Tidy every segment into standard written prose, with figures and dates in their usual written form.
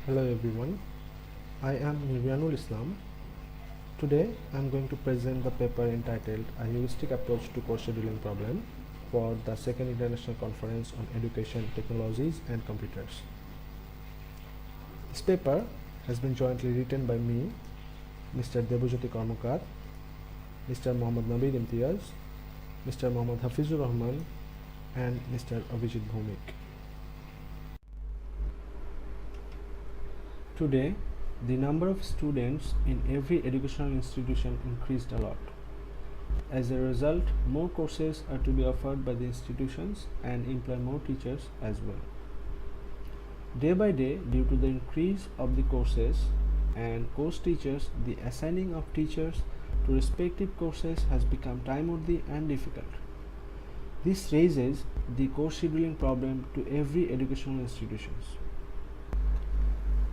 Hello everyone, I am Niryanul Islam. Today I am going to present the paper entitled A Heuristic Approach to Course Scheduling Problem for the Second International Conference on Education Technologies and Computers. This paper has been jointly written by me, Mr. Debojyoti Karmakar, Mr. Mohammad Naveed Imtiaz, Mr. Mohammad Hafizur Rahman and Mr. Abhijit Bhumik. Today, the number of students in every educational institution increased a lot. As a result, more courses are to be offered by the institutions and employ more teachers as well. Day by day, due to the increase of the courses and course teachers, the assigning of teachers to respective courses has become time-worthy and difficult. This raises the course scheduling problem to every educational institutions.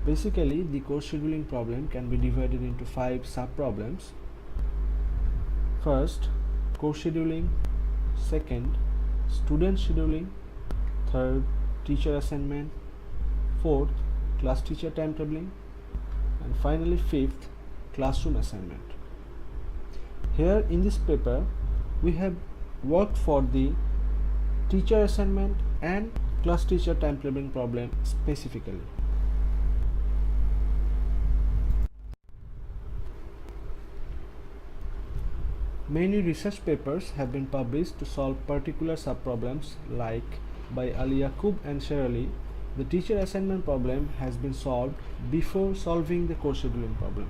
Basically, the course scheduling problem can be divided into 5 sub-problems. First, course scheduling. Second, student scheduling. Third, teacher assignment. Fourth, class teacher timetabling. And finally, fifth, classroom assignment. Here in this paper, we have worked for the teacher assignment and class teacher timetabling problem specifically. Many research papers have been published to solve particular subproblems, like by Ali Yaqub and Sherali. The teacher assignment problem has been solved before solving the course scheduling problem.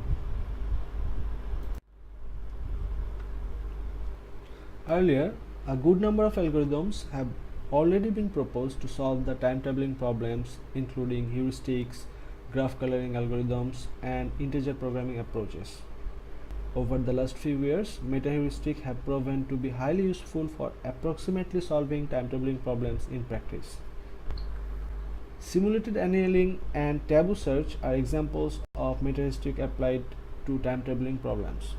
Earlier, a good number of algorithms have already been proposed to solve the timetabling problems, including heuristics, graph coloring algorithms, and integer programming approaches. Over the last few years, meta-heuristics have proven to be highly useful for approximately solving timetabling problems in practice. Simulated annealing and taboo search are examples of meta-heuristic applied to timetabling problems.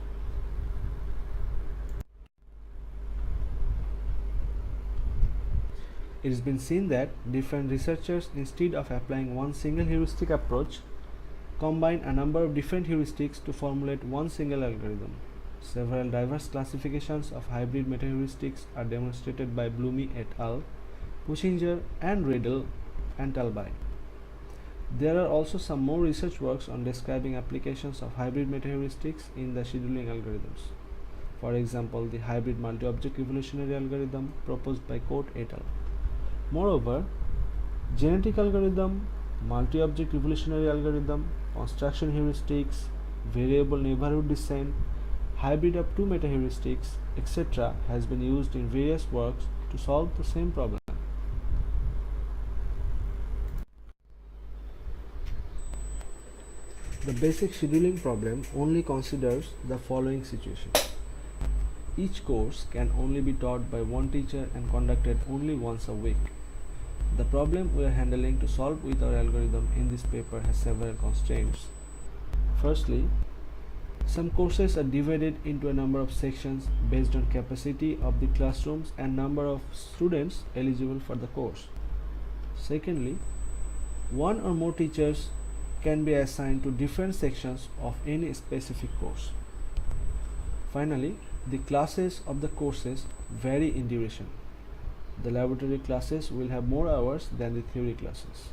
It has been seen that different researchers, instead of applying one single heuristic approach, combine a number of different heuristics to formulate one single algorithm. Several diverse classifications of hybrid meta-heuristics are demonstrated by Blumey et al., Pushinger and Riddle and Talby. There are also some more research works on describing applications of hybrid meta-heuristics in the scheduling algorithms. For example, the hybrid multi-object evolutionary algorithm proposed by Cote et al. Moreover, genetic algorithm, multi-object evolutionary algorithm, construction heuristics, variable neighborhood descent, hybrid of two meta-heuristics, etc. has been used in various works to solve the same problem. The basic scheduling problem only considers the following situation. Each course can only be taught by one teacher and conducted only once a week. The problem we are handling to solve with our algorithm in this paper has several constraints. Firstly, some courses are divided into a number of sections based on capacity of the classrooms and number of students eligible for the course. Secondly, one or more teachers can be assigned to different sections of any specific course. Finally, the classes of the courses vary in duration. The laboratory classes will have more hours than the theory classes.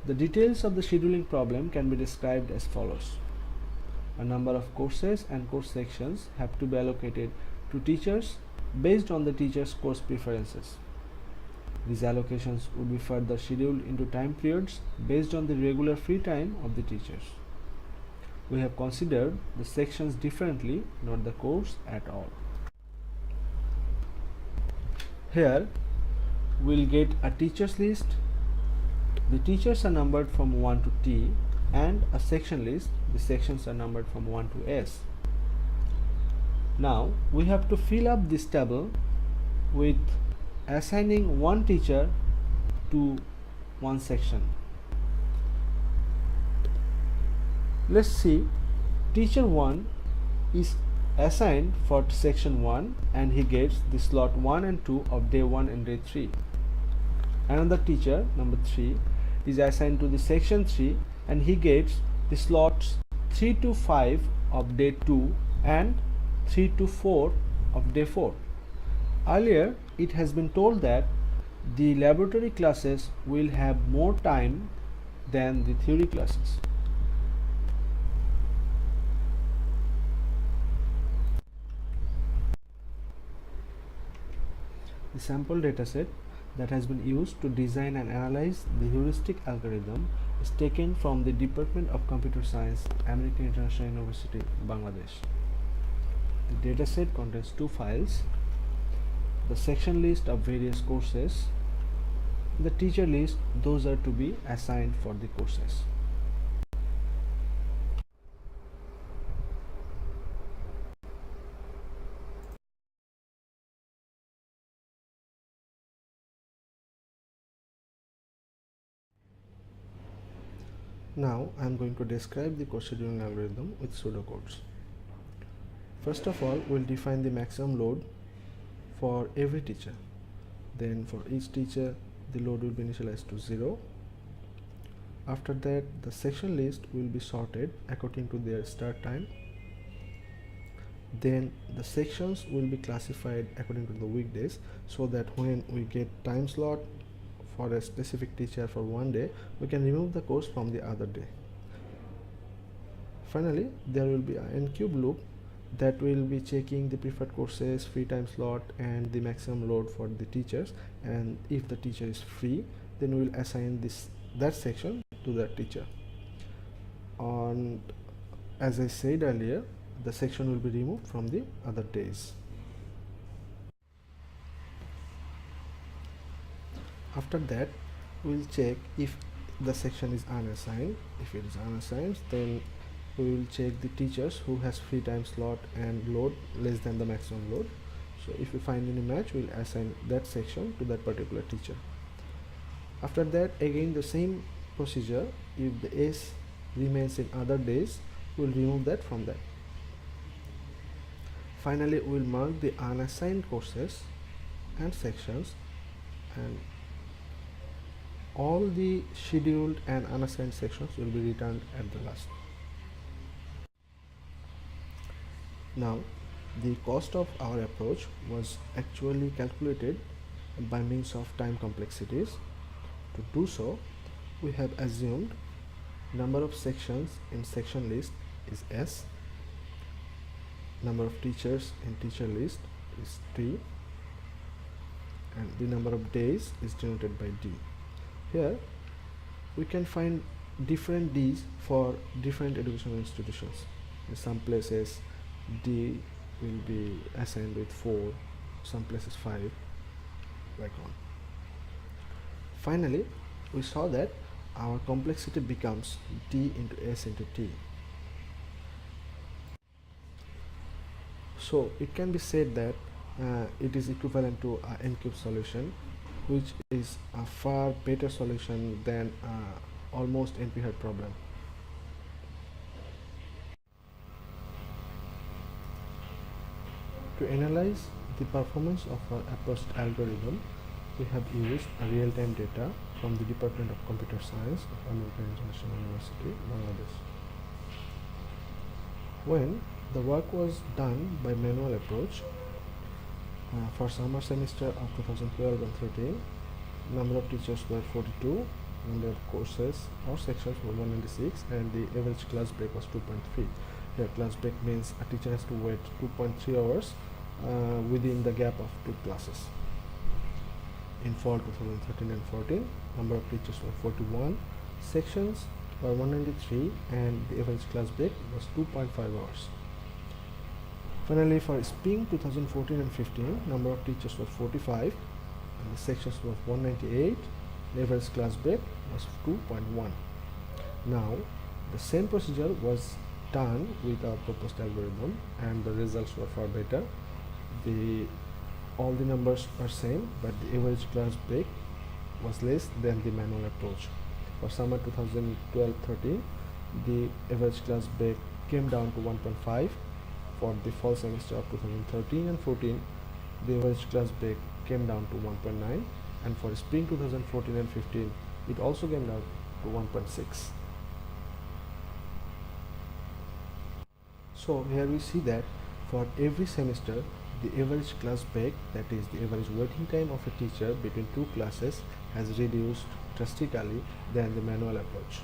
The details of the scheduling problem can be described as follows. A number of courses and course sections have to be allocated to teachers based on the teacher's course preferences. These allocations would be further scheduled into time periods based on the regular free time of the teachers. We have considered the sections differently, not the course at all. Here, we'll get a teachers list. The teachers are numbered from 1 to T, and a section list. The sections are numbered from 1 to S. Now, we have to fill up this table with assigning one teacher to one section. Let's see, teacher 1 is assigned for section 1 and he gets the slot 1 and 2 of day 1 and day 3. Another teacher, number 3, is assigned to the section 3 and he gets the slots 3 to 5 of day 2 and 3 to 4 of day 4. Earlier, it has been told that the laboratory classes will have more time than the theory classes. The sample dataset that has been used to design and analyze the heuristic algorithm is taken from the Department of Computer Science, American International University, Bangladesh. The dataset contains 2 files: the section list of various courses, the teacher list, those are to be assigned for the courses. Now I am going to describe the course scheduling algorithm with pseudocodes. First of all, we'll define the maximum load for every teacher. Then for each teacher, the load will be initialized to 0. After that, the section list will be sorted according to their start time. Then the sections will be classified according to the weekdays, so that when we get time slot for a specific teacher for one day, we can remove the course from the other day. Finally, there will be an n-cube loop that will be checking the preferred courses, free time slot, and the maximum load for the teachers. And if the teacher is free, then we will assign that section to that teacher. And as I said earlier, the section will be removed from the other days. After that, we will check if the section is unassigned. If it is unassigned, then we will check the teachers who has free time slot and load less than the maximum load. So if we find any match, we will assign that section to that particular teacher. After that, again the same procedure. If the S remains in other days, we will remove that from that. Finally, we will mark the unassigned courses and sections, and all the scheduled and unassigned sections will be returned at the last. Now, the cost of our approach was actually calculated by means of time complexities. To do so, we have assumed number of sections in section list is S, number of teachers in teacher list is T, and the number of days is denoted by D. Here we can find different D's for different educational institutions. In some places D will be assigned with 4, some places 5, like on. Finally, we saw that our complexity becomes D into S into T. So it can be said that it is equivalent to an n-cube solution, which is a far better solution than almost NP-hard problem. To analyze the performance of our approached algorithm, we have used real-time data from the Department of Computer Science of American International University, Bangladesh. When the work was done by manual approach, for summer semester of 2012 and 13, number of teachers were 42, number of courses or sections were 196, and the average class break was 2.3. Here class break means a teacher has to wait 2.3 hours within the gap of 2 classes. In fall 2013 and 14, number of teachers were 41, sections were 193, and the average class break was 2.5 hours. Finally, for spring 2014 and 15, number of teachers was 45, and the sections were 198, the average class break was 2.1. Now, the same procedure was done with our proposed algorithm, and the results were far better. All the numbers are same, but the average class break was less than the manual approach. For summer 2012-13, the average class break came down to 1.5. For the fall semester of 2013 and 14, the average class break came down to 1.9, and for spring 2014 and 15 it also came down to 1.6. So here we see that for every semester the average class break, that is the average waiting time of a teacher between two classes, has reduced drastically than the manual approach.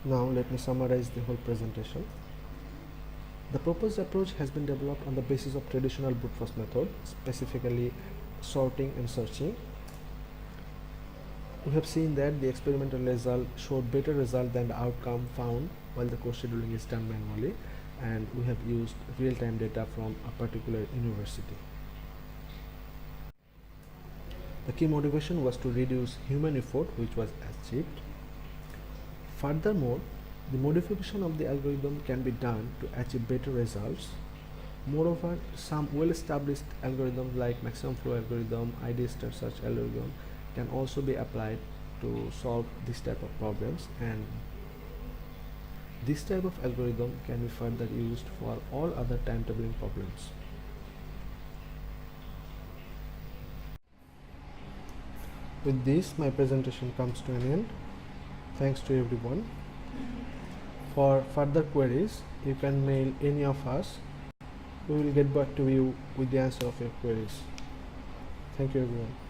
Now let me summarize the whole presentation. The proposed approach has been developed on the basis of traditional brute force method, specifically sorting and searching. We have seen that the experimental result showed better result than the outcome found while the course scheduling is done manually, and we have used real-time data from a particular university. The key motivation was to reduce human effort, which was achieved. Furthermore, the modification of the algorithm can be done to achieve better results. Moreover, some well-established algorithms like maximum flow algorithm, ID star search algorithm can also be applied to solve this type of problems, and this type of algorithm can be further used for all other timetabling problems. With this, my presentation comes to an end. Thanks to everyone. For further queries, you can mail any of us. We will get back to you with the answer of your queries. Thank you everyone.